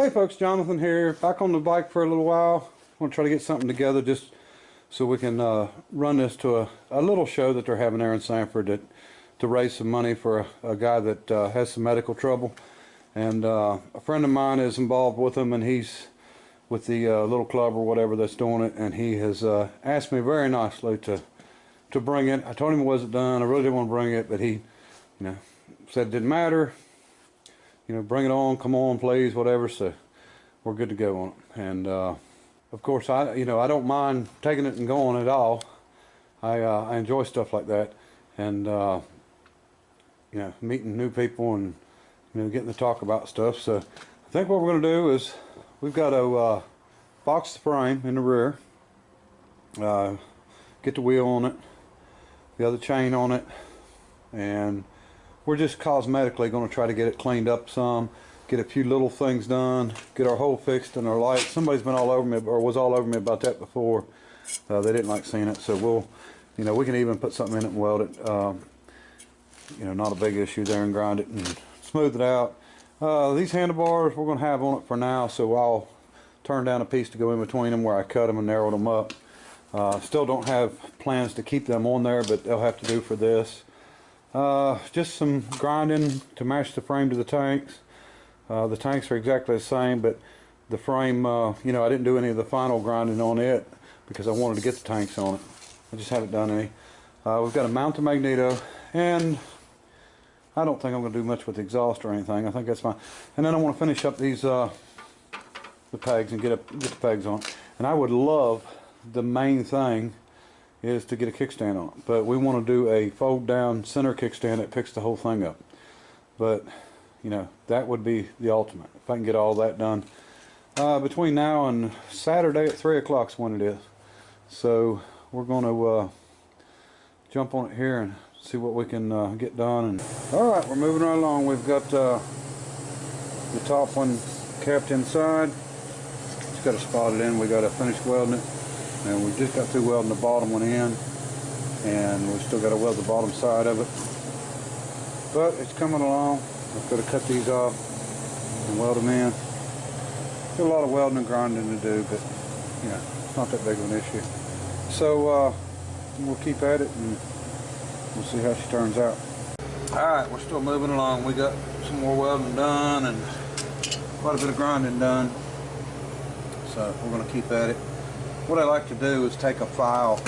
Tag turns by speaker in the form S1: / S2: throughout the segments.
S1: Hey folks, Jonathan here, back on the bike for a little while. I want to try to get something together just so we can run this to a little show that they're having there in Sanford to raise some money for a guy that has some medical trouble. And a friend of mine is involved with him, and he's with the little club or whatever that's doing it, and he has asked me very nicely to bring it. I told him it wasn't done. I really didn't want to bring it, but he said it didn't matter. Bring it on, come on, please, whatever. So we're good to go on it. And of course, I don't mind taking it and going at all. I enjoy stuff like that, and meeting new people and getting to talk about stuff. So I think what we're going to do is we've got to box the frame in the rear, get the wheel on it, the other chain on it, and we're just cosmetically going to try to get it cleaned up some, get a few little things done, get our hole fixed and our light. Somebody's been all over me, or was all over me about that before. They didn't like seeing it, so we'll, we can even put something in it and weld it. Not a big issue there, and grind it and smooth it out. These handlebars we're going to have on it for now, so I'll turn down a piece to go in between them where I cut them and narrowed them up. Still don't have plans to keep them on there, but they'll have to do for this. Just some grinding to match the frame to the tanks. The tanks are exactly the same, but the frame, I didn't do any of the final grinding on it because I wanted to get the tanks on it. I just haven't done any. We've got to mount the magneto, and I don't think I'm going to do much with the exhaust or anything. I think that's fine. And then I want to finish up these the pegs and get the pegs on. And I would love, the main thing is to get a kickstand on it, but we want to do a fold down center kickstand that picks the whole thing up. But that would be the ultimate if I can get all that done between now and Saturday at 3 o'clock is when it is. So we're going to jump on it here and see what we can get done. And all right, we're moving right along. We've got the top one capped inside. Just got to spot it in. We got to finish welding it. And we just got through welding the bottom one in, and we still got to weld the bottom side of it. But it's coming along. I've got to cut these off and weld them in. Got a lot of welding and grinding to do, but it's not that big of an issue. So we'll keep at it and we'll see how she turns out. Alright, we're still moving along. We got some more welding done and quite a bit of grinding done. So we're going to keep at it. What I like to do is take a file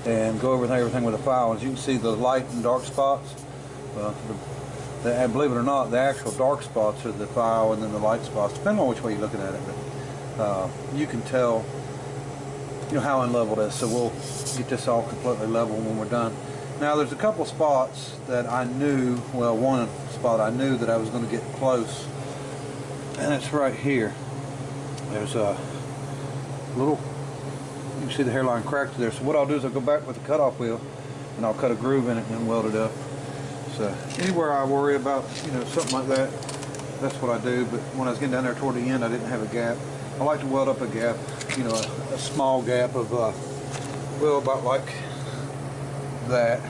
S1: and go over everything with a file. As you can see, the light and dark spots, and believe it or not, the actual dark spots are the file, and then the light spots, depending on which way you're looking at it. But you can tell how unlevel it is. So we'll get this all completely level when we're done. Now there's a couple spots that I knew, well, one spot I knew that I was going to get close, and it's right here. There's a little, you can see the hairline cracked there. So what I'll do is I'll go back with the cutoff wheel and I'll cut a groove in it and then weld it up. So anywhere I worry about something like that, that's what I do. But when I was getting down there toward the end, I didn't have a gap. I like to weld up a gap, a small gap of well, about like that.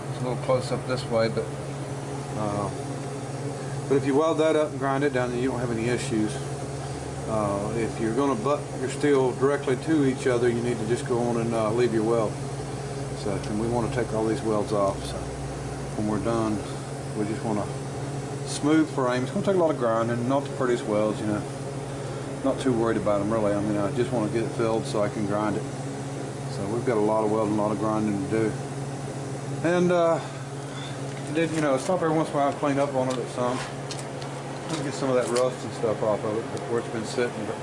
S1: It's a little close up this way, but if you weld that up and grind it down, then you don't have any issues. If you're going to butt your steel directly to each other, you need to just go on and leave your weld. So, and we want to take all these welds off. So when we're done, we just want a smooth frame. It's going to take a lot of grinding, not the prettiest welds, Not too worried about them really. I mean, I just want to get it filled so I can grind it. So we've got a lot of welding, a lot of grinding to do. And stop every once in a while and clean up on it some. Get some of that rust and stuff off of it where it's been sitting, but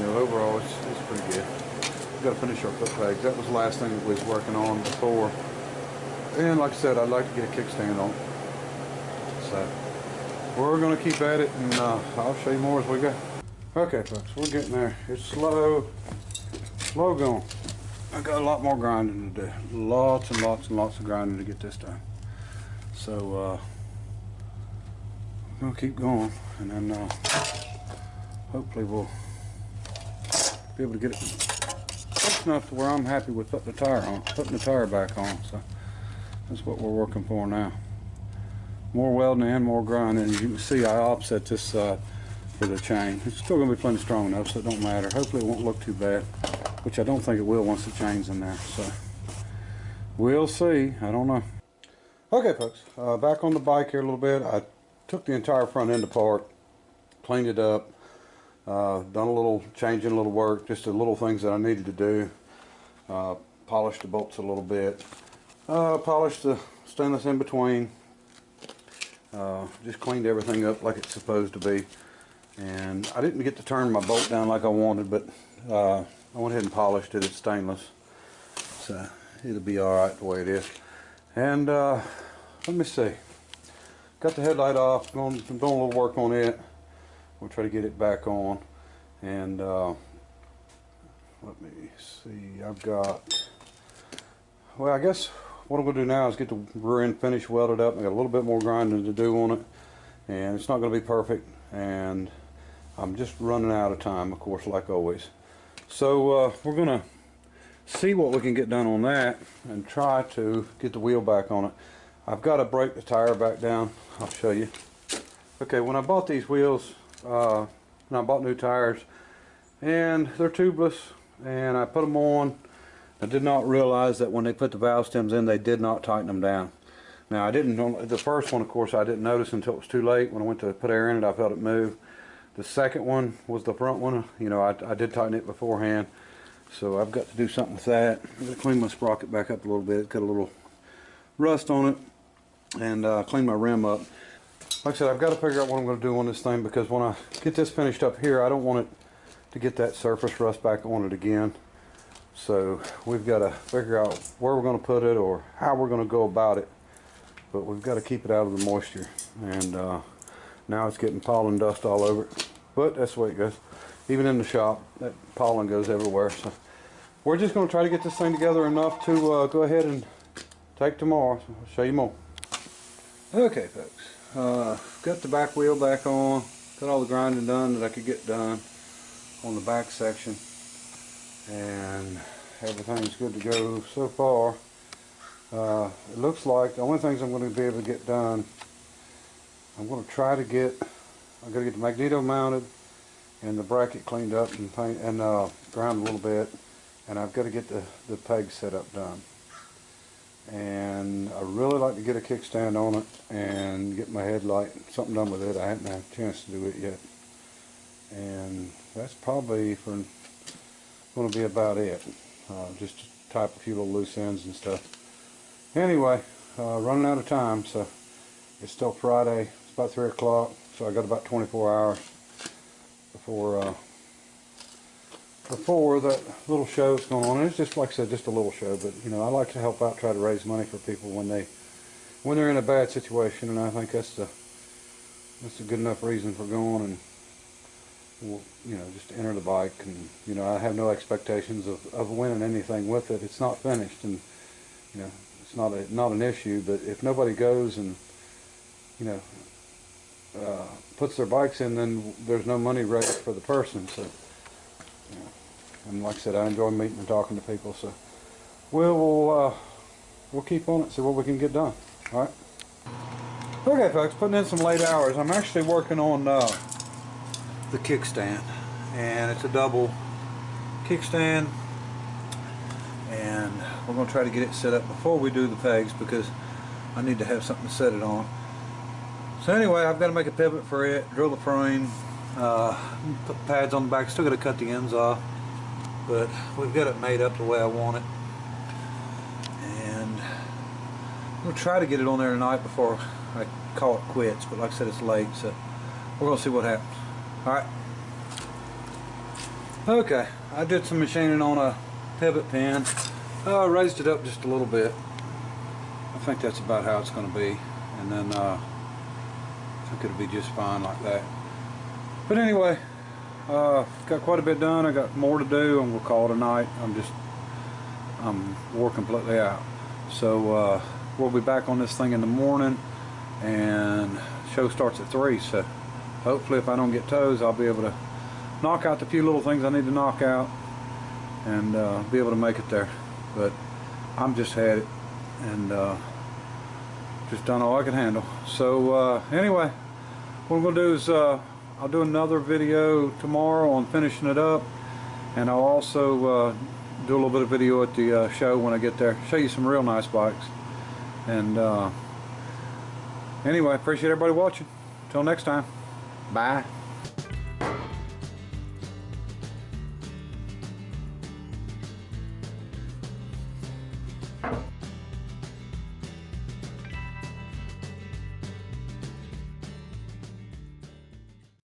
S1: overall it's pretty good. We've got to finish our foot pegs. That was the last thing that we was working on before, and like I said, I'd like to get a kickstand on it. So we're going to keep at it, and I'll show you more as we go. Okay folks, we're getting there. It's slow going. I got a lot more grinding to do, lots and lots and lots of grinding to get this done. So we'll keep going, and then hopefully we'll be able to get it close enough to where I'm happy with putting the tire back on. So that's what we're working for now. more welding and more grinding. As you can see, I offset this side for the chain. It's still going to be plenty strong enough, so it don't matter. Hopefully it won't look too bad, which I don't think it will once the chain's in there. So we'll see. I don't know. Okay, folks, back on the bike here a little bit. I took the entire front end apart, cleaned it up, done a little changing, a little work, just the little things that I needed to do. Polished the bolts a little bit, polished the stainless in between, just cleaned everything up like it's supposed to be. And I didn't get to turn my bolt down like I wanted, but I went ahead and polished it. It's stainless, so it'll be alright the way it is. And let me see, got the headlight off, doing a little work on it. We'll try to get it back on. And let me see, I've got, well, I guess what I'm going to do now is get the rear end finished, welded up. I got a little bit more grinding to do on it, and it's not going to be perfect, and I'm just running out of time, of course, like always. So we're going to see what we can get done on that and try to get the wheel back on it. I've got to break the tire back down. I'll show you. Okay, when I bought these wheels, when I bought new tires, and they're tubeless, and I put them on, I did not realize that when they put the valve stems in, they did not tighten them down. Now, I didn't, the first one, of course, I didn't notice until it was too late. When I went to put air in it, I felt it move. The second one was the front one. You know, I did tighten it beforehand, so I've got to do something with that. I'm going to clean my sprocket back up a little bit. It's got a little rust on it, and clean my rim up. Like I said, I've got to figure out what I'm going to do on this thing, because when I get this finished up here, I don't want it to get that surface rust back on it again. So we've got to figure out where we're going to put it or how we're going to go about it. But we've got to keep it out of the moisture. And now it's getting pollen dust all over it. But that's the way it goes. Even in the shop, that pollen goes everywhere. So we're just going to try to get this thing together enough to go ahead and take tomorrow. So I'll show you more. Okay, folks. Got the back wheel back on. Got all the grinding done that I could get done on the back section. And everything's good to go so far. It looks like the only things I'm going to be able to get done, I'm going to try to get, I've got to get the magneto mounted and the bracket cleaned up and paint and ground a little bit, and I've got to get the peg setup done. And I really like to get a kickstand on it and get my headlight, something done with it. I haven't had a chance to do it yet. And that's probably going to be about it. Just to type a few little loose ends and stuff. Anyway, running out of time, so it's still Friday. It's about 3 o'clock, so I got about 24 hours before that little show's going on. And it's just, like I said, just a little show, but you know, I like to help out, try to raise money for people when they're in a bad situation, and I think that's a good enough reason for going. And you know, just enter the bike. And you know, I have no expectations of winning anything with it. It's not finished, and you know, it's not an issue. But if nobody goes and you know puts their bikes in, then there's no money raised for the person. So you know, and like I said, I enjoy meeting and talking to people. So we'll keep on it, see what we can get done. All right. Okay, folks, putting in some late hours. I'm actually working on the kickstand, and it's a double kickstand, and we're going to try to get it set up before we do the pegs, because I need to have something to set it on. So anyway, I've got to make a pivot for it, drill the frame, put the pads on the back. Still got to cut the ends off, but we've got it made up the way I want it, and we'll try to get it on there tonight before I call it quits. But like I said, it's late, so we're going to see what happens. Alright. Okay, I did some machining on a pivot pin. Raised it up just a little bit. I think that's about how it's going to be. And then I think it'll be just fine like that. But anyway, got quite a bit done. I got more to do, and we'll call it a night. I'm wore completely out. So we'll be back on this thing in the morning, and show starts at 3. So hopefully, if I don't get toes, I'll be able to knock out the few little things I need to knock out, and be able to make it there. But I'm just had it, and just done all I could handle. So anyway, what I'm going to do is I'll do another video tomorrow on finishing it up, and I'll also do a little bit of video at the show when I get there, show you some real nice bikes. And anyway, appreciate everybody watching. Until next time, bye.